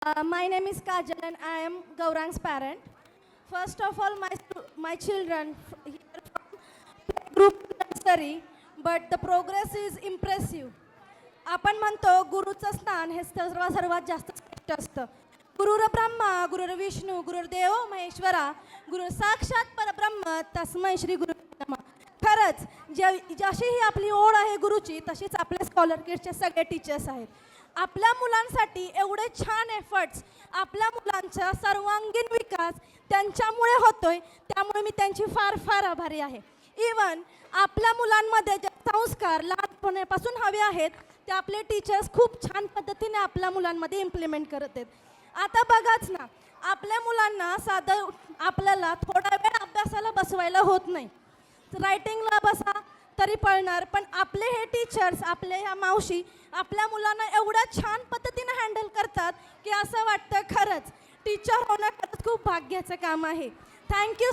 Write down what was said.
My name is Kajal and I am Gaurang's parent. First of all, my children here from group nursery, but the progress is impressive. आपण म्हणतो गुरुचं स्थान हे सर्वात जास्त श्रेष्ठ असतं. गुरुर ब्रह्मा गुरुर विष्णू गुरुर्देव महेश्वरा गुरु साक्षात परब्रह्म तस्मै श्री गुरु नमः. खरंच जशी ही आपली ओढ आहे गुरुची तशीच आपल्या स्कॉलर किड्सचे सगळे टीचर्स आहेत. आपल्या मुलांसाठी एवढे छान एफर्ट्स, आपल्या मुलांचा सर्वांगीण विकास त्यांच्यामुळे होतोय, त्यामुळे मी त्यांची फार फार आभारी आहे. इवन आपल्या मुलांमध्ये जे संस्कार लहानपणापासून हवे आहेत ते आपले टीचर्स खूप छान पद्धतीने आपल्या मुलांमध्ये इम्प्लिमेंट करत आहेत. आता बघाच ना, आपल्या मुलांना साधं आपल्याला थोडा वेळ अभ्यासाला बसवायला होत नाही, रायटिंगला बसा तरी पळणार, पण आपले हे टीचर्स, आपले ह्या मावशी आपल्या मुलांना एवढ्या छान पद्धतीने हँडल करतात की असं वाटतं खरंच टीचर होणं खरंच खूप भाग्याचं काम आहे. थँक्यू